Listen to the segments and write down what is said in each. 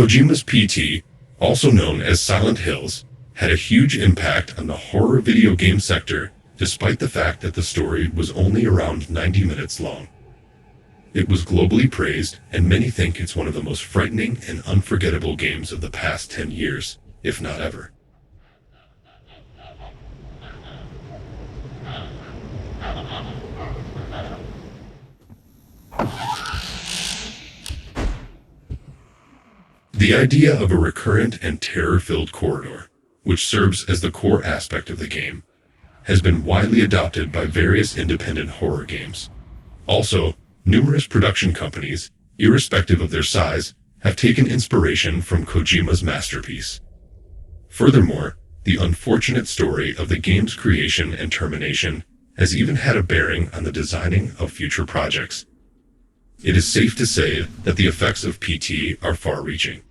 Kojima's PT, also known as Silent Hills, had a huge impact on the horror video game sector, despite the fact that the story was only around 90 minutes long. It was globally praised, and many think it's one of the most frightening and unforgettable games of the past 10 years, if not ever. The idea of a recurrent and terror-filled corridor, which serves as the core aspect of the game, has been widely adopted by various independent horror games. Also, numerous production companies, irrespective of their size, have taken inspiration from Kojima's masterpiece. Furthermore, the unfortunate story of the game's creation and termination has even had a bearing on the designing of future projects. It is safe to say that the effects of PT are far-reaching.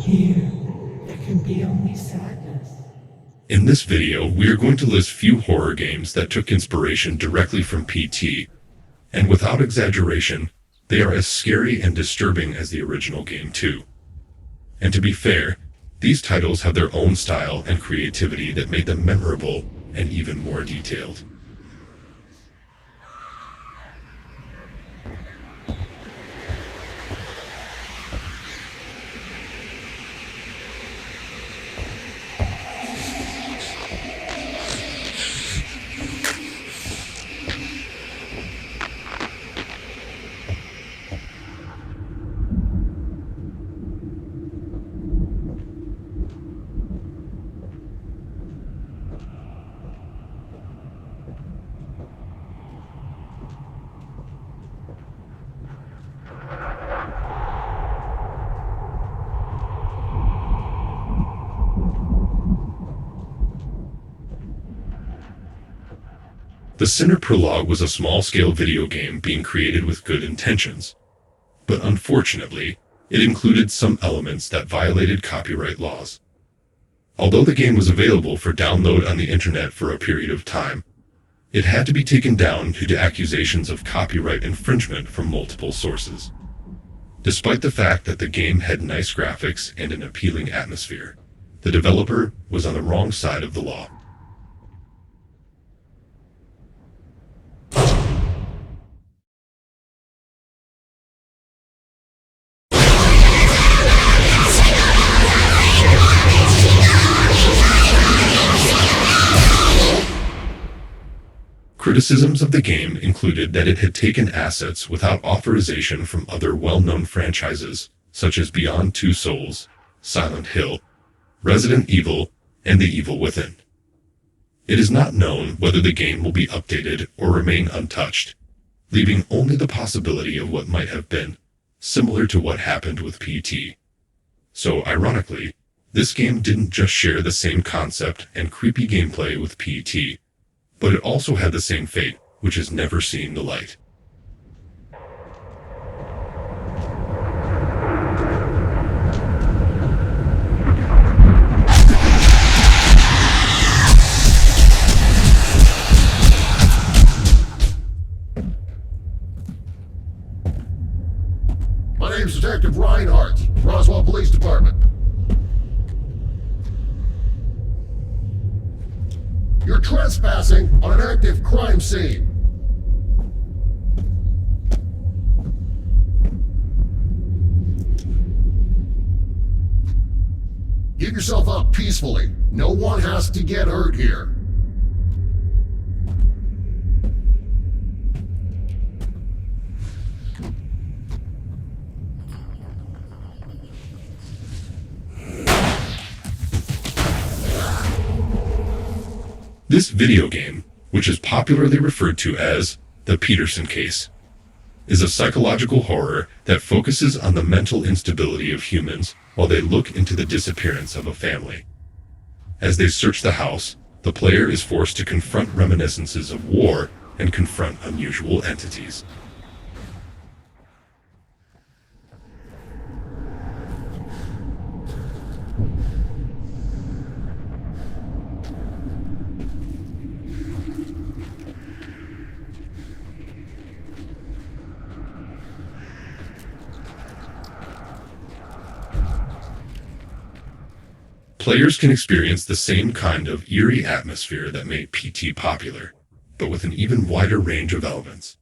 Here, there can be only sadness. In this video, we are going to list few horror games that took inspiration directly from PT, and without exaggeration, they are as scary and disturbing as the original game too. And to be fair, these titles have their own style and creativity that made them memorable and even more detailed. The Sinner Prologue was a small-scale video game being created with good intentions, but unfortunately, it included some elements that violated copyright laws. Although the game was available for download on the internet for a period of time, it had to be taken down due to accusations of copyright infringement from multiple sources. Despite the fact that the game had nice graphics and an appealing atmosphere, the developer was on the wrong side of the law. Criticisms of the game included that it had taken assets without authorization from other well-known franchises, such as Beyond Two Souls, Silent Hill, Resident Evil, and The Evil Within. It is not known whether the game will be updated or remain untouched, leaving only the possibility of what might have been, similar to what happened with PT. So, ironically, this game didn't just share the same concept and creepy gameplay with PT, but it also had the same fate, which has never seen the light. My name's Detective Reinhardt, Roswell Police Department. You're trespassing on an active crime scene. Give yourself up peacefully. No one has to get hurt here. This video game, which is popularly referred to as the Peterson case, is a psychological horror that focuses on the mental instability of humans while they look into the disappearance of a family. As they search the house, the player is forced to confront reminiscences of war and confront unusual entities. Players can experience the same kind of eerie atmosphere that made PT popular, but with an even wider range of elements.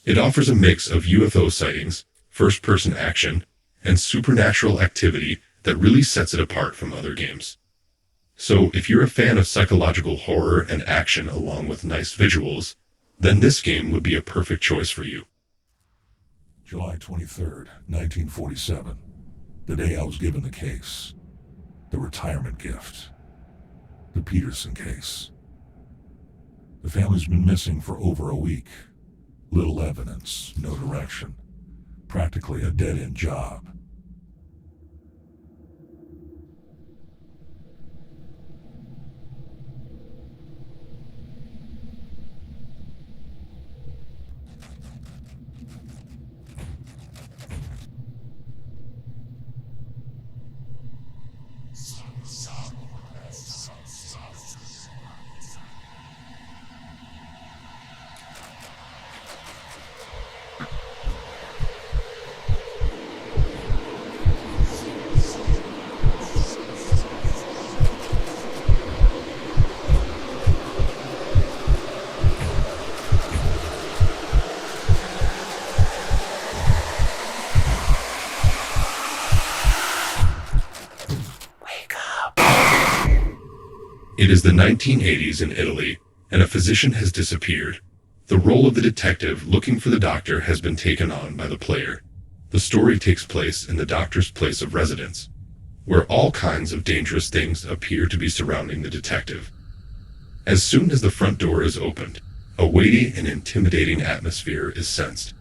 It offers a mix of UFO sightings, first-person action, and supernatural activity that really sets it apart from other games. So if you're a fan of psychological horror and action along with nice visuals, then this game would be a perfect choice for you. July 23rd, 1947. The day I was given the case. The retirement gift. The Peterson case. The family's been missing for over a week. Little evidence, no direction. Practically a dead-end job. It is the 1980s in Italy, and a physician has disappeared. The role of the detective looking for the doctor has been taken on by the player. The story takes place in the doctor's place of residence, where all kinds of dangerous things appear to be surrounding the detective. As soon as the front door is opened, a weighty and intimidating atmosphere is sensed.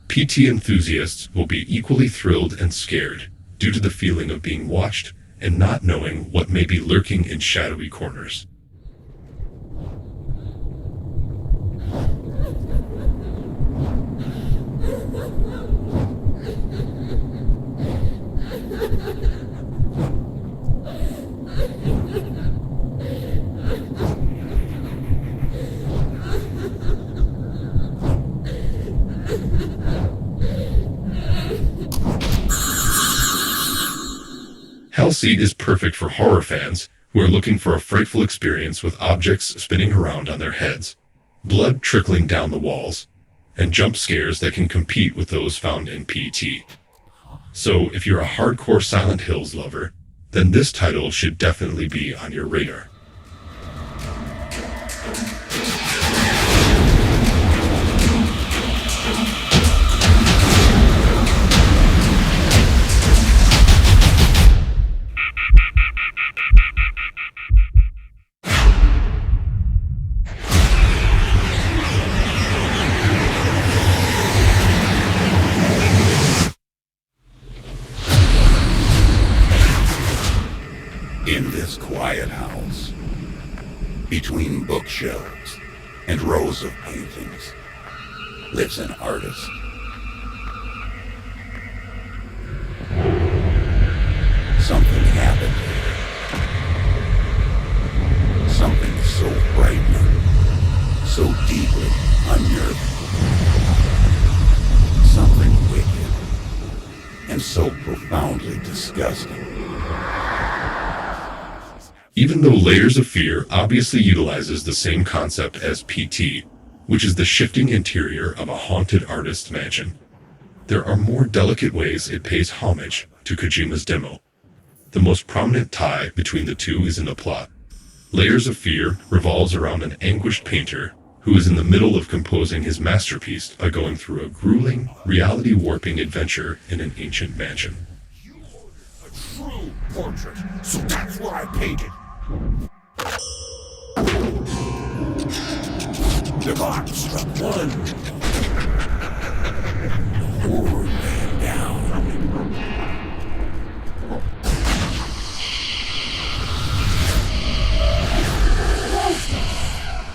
PT enthusiasts will be equally thrilled and scared due to the feeling of being watched and not knowing what may be lurking in shadowy corners. Hellseed is perfect for horror fans who are looking for a frightful experience with objects spinning around on their heads, blood trickling down the walls, and jump scares that can compete with those found in PT. So if you're a hardcore Silent Hills lover, then this title should definitely be on your radar. In this quiet house, between bookshelves and rows of paintings, lives an artist. Something happened here. Something so frightening, so deeply unnerving. Something wicked, and so profoundly disgusting. Even though Layers of Fear obviously utilizes the same concept as PT, which is the shifting interior of a haunted artist's mansion, there are more delicate ways it pays homage to Kojima's demo. The most prominent tie between the two is in the plot. Layers of Fear revolves around an anguished painter who is in the middle of composing his masterpiece by going through a grueling, reality-warping adventure in an ancient mansion. You ordered a true portrait, so that's what I painted. The clock struck one. The horror ran down.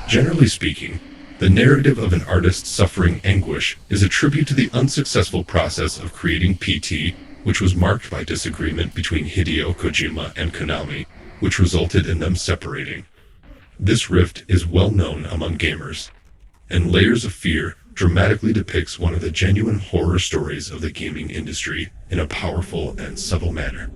Generally speaking, the narrative of an artist suffering anguish is a tribute to the unsuccessful process of creating PT, which was marked by disagreement between Hideo Kojima and Konami, which resulted in them separating. This rift is well known among gamers, and Layers of Fear dramatically depicts one of the genuine horror stories of the gaming industry in a powerful and subtle manner.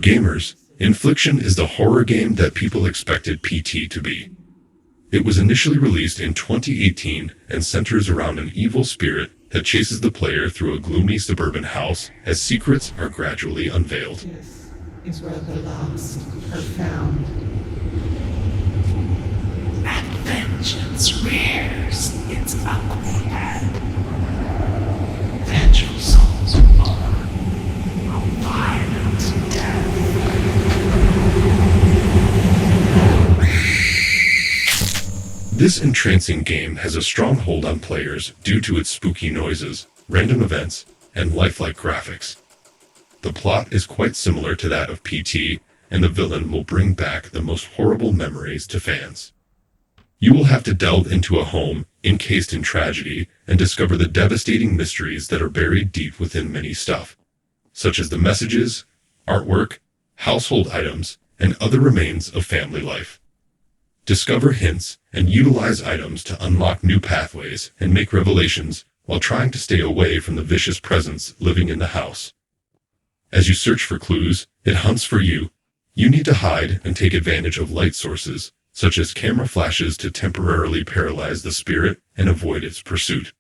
gamers, Infliction is the horror game that people expected PT to be. It was initially released in 2018 and centers around an evil spirit that chases the player through a gloomy suburban house as secrets are gradually unveiled. This is where the lost are found. And vengeance rears its ugly head. Vengeful souls are born of violent death. This entrancing game has a strong hold on players due to its spooky noises, random events, and lifelike graphics. The plot is quite similar to that of PT, and the villain will bring back the most horrible memories to fans. You will have to delve into a home encased in tragedy and discover the devastating mysteries that are buried deep within many stuff, such as the messages, artwork, household items, and other remains of family life. Discover hints and utilize items to unlock new pathways and make revelations while trying to stay away from the vicious presence living in the house. As you search for clues, it hunts for you. You need to hide and take advantage of light sources, such as camera flashes, to temporarily paralyze the spirit and avoid its pursuit.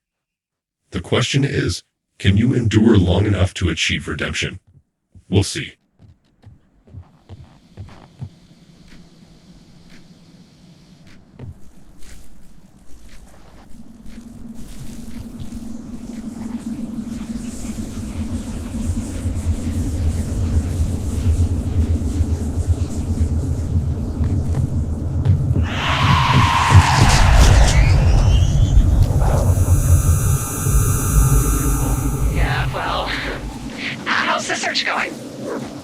The question is, can you endure long enough to achieve redemption? We'll see. How's the search going?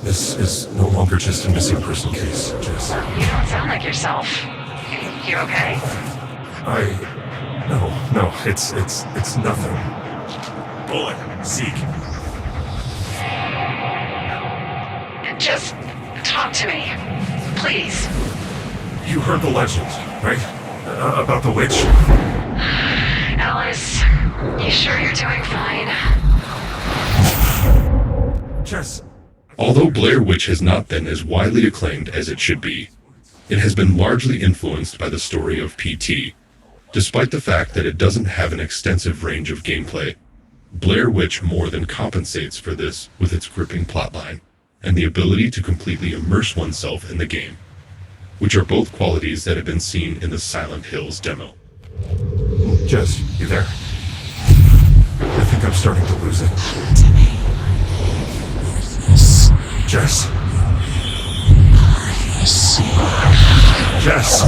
This is no longer just a missing person case, Jess. You don't sound like yourself. You okay? No, it's nothing. Bullet, Zeke. Just talk to me. Please. You heard the legend, right? About the witch? Alice, you sure you're doing fine? Jess. Although Blair Witch has not been as widely acclaimed as it should be, it has been largely influenced by the story of PT. Despite the fact that it doesn't have an extensive range of gameplay, Blair Witch more than compensates for this with its gripping plotline and the ability to completely immerse oneself in the game, which are both qualities that have been seen in the Silent Hills demo. Jess, you there? I think I'm starting to lose it. Jess? Jess!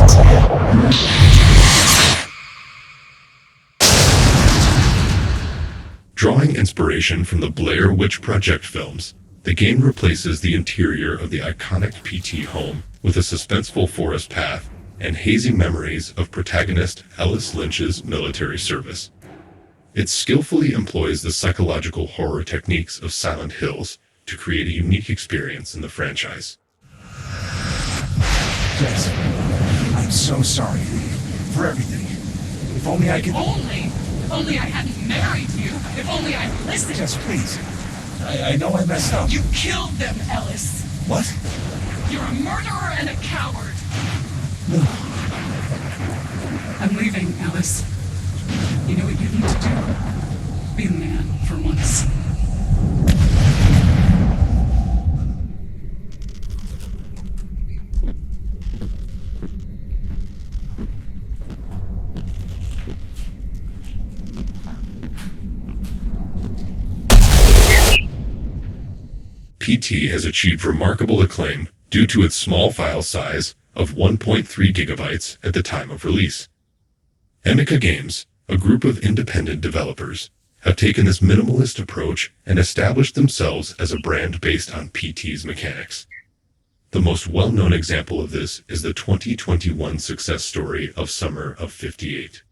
Drawing inspiration from the Blair Witch Project films, the game replaces the interior of the iconic PT home with a suspenseful forest path and hazy memories of protagonist Ellis Lynch's military service. It skillfully employs the psychological horror techniques of Silent Hills to create a unique experience in the franchise. Jess, I'm so sorry for everything. If only I could... If only I hadn't married you. If only I'd listened. Jess, please. I know I messed up. You killed them, Ellis. What? You're a murderer and a coward. No. I'm leaving, Ellis. You know what you need to do? Be a man for once. PT has achieved remarkable acclaim due to its small file size of 1.3 gigabytes at the time of release. Emika Games, a group of independent developers, have taken this minimalist approach and established themselves as a brand based on PT's mechanics. The most well-known example of this is the 2021 success story of Summer of 58.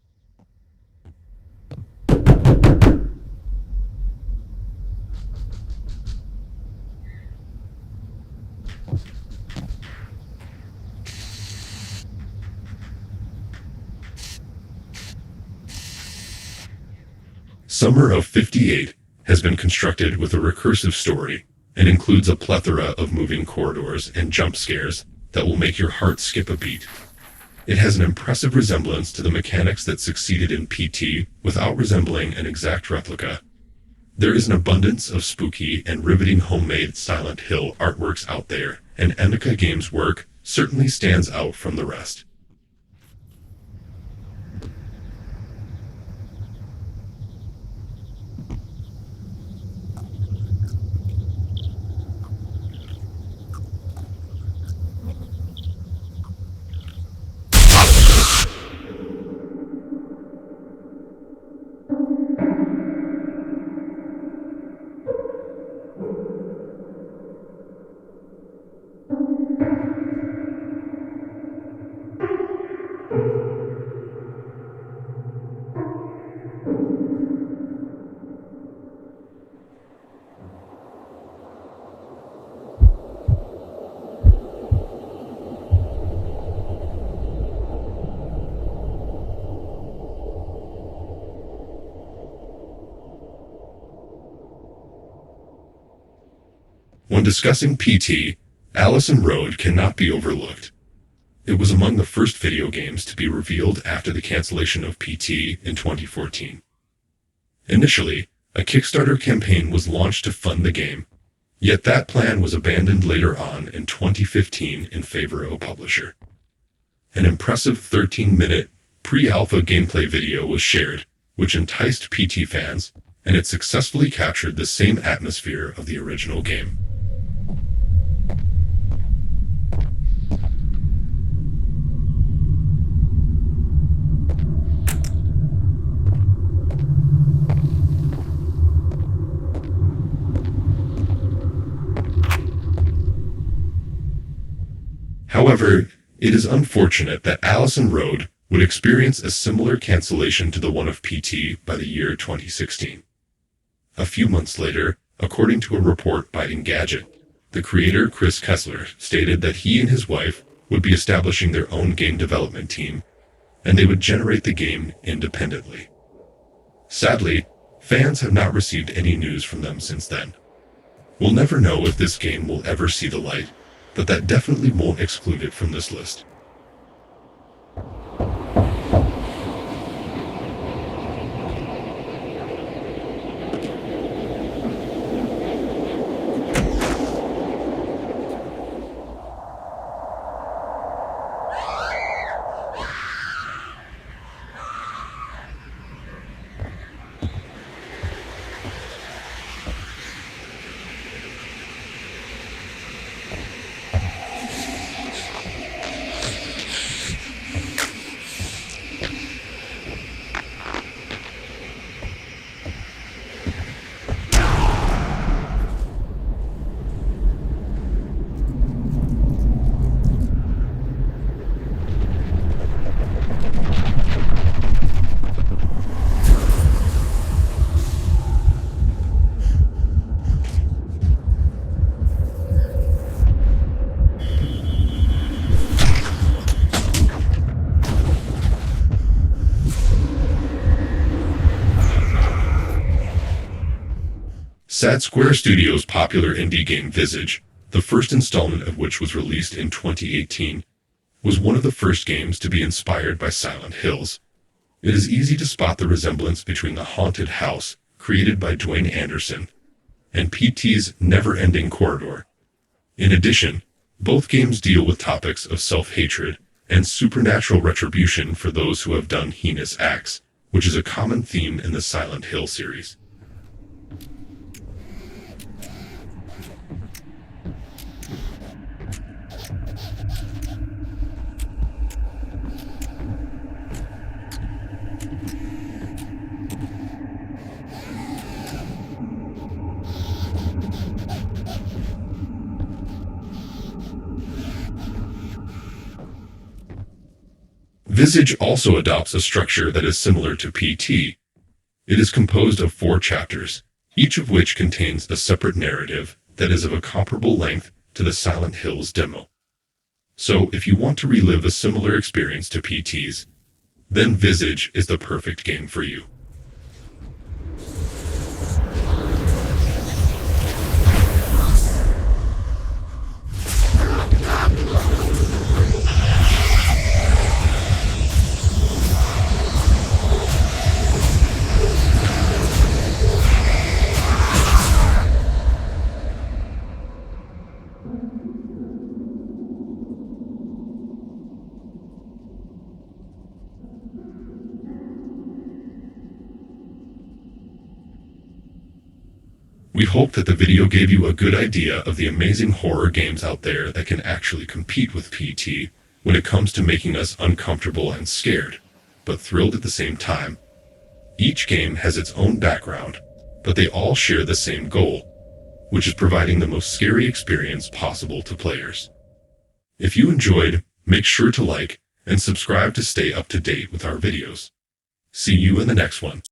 Summer of 58 has been constructed with a recursive story, and includes a plethora of moving corridors and jump scares that will make your heart skip a beat. It has an impressive resemblance to the mechanics that succeeded in PT without resembling an exact replica. There is an abundance of spooky and riveting homemade Silent Hill artworks out there, and Emika Games' work certainly stands out from the rest. When discussing PT, Allison Road cannot be overlooked. It was among the first video games to be revealed after the cancellation of PT in 2014. Initially, a Kickstarter campaign was launched to fund the game, yet that plan was abandoned later on in 2015 in favor of a publisher. An impressive 13-minute pre-alpha gameplay video was shared, which enticed PT fans, and it successfully captured the same atmosphere of the original game. However, it is unfortunate that Allison Road would experience a similar cancellation to the one of PT by the year 2016. A few months later, according to a report by Engadget, the creator Chris Kessler stated that he and his wife would be establishing their own game development team, and they would generate the game independently. Sadly, fans have not received any news from them since then. We'll never know if this game will ever see the light, but that definitely won't exclude it from this list. Sad Square Studios' popular indie game Visage, the first installment of which was released in 2018, was one of the first games to be inspired by Silent Hills. It is easy to spot the resemblance between the haunted house, created by Dwayne Anderson, and PT's never-ending corridor. In addition, both games deal with topics of self-hatred and supernatural retribution for those who have done heinous acts, which is a common theme in the Silent Hill series. Visage also adopts a structure that is similar to PT. It is composed of 4 chapters, each of which contains a separate narrative that is of a comparable length to the Silent Hills demo. So if you want to relive a similar experience to PT's, then Visage is the perfect game for you. We hope that the video gave you a good idea of the amazing horror games out there that can actually compete with PT when it comes to making us uncomfortable and scared, but thrilled at the same time. Each game has its own background, but they all share the same goal, which is providing the most scary experience possible to players. If you enjoyed, make sure to like and subscribe to stay up to date with our videos. See you in the next one.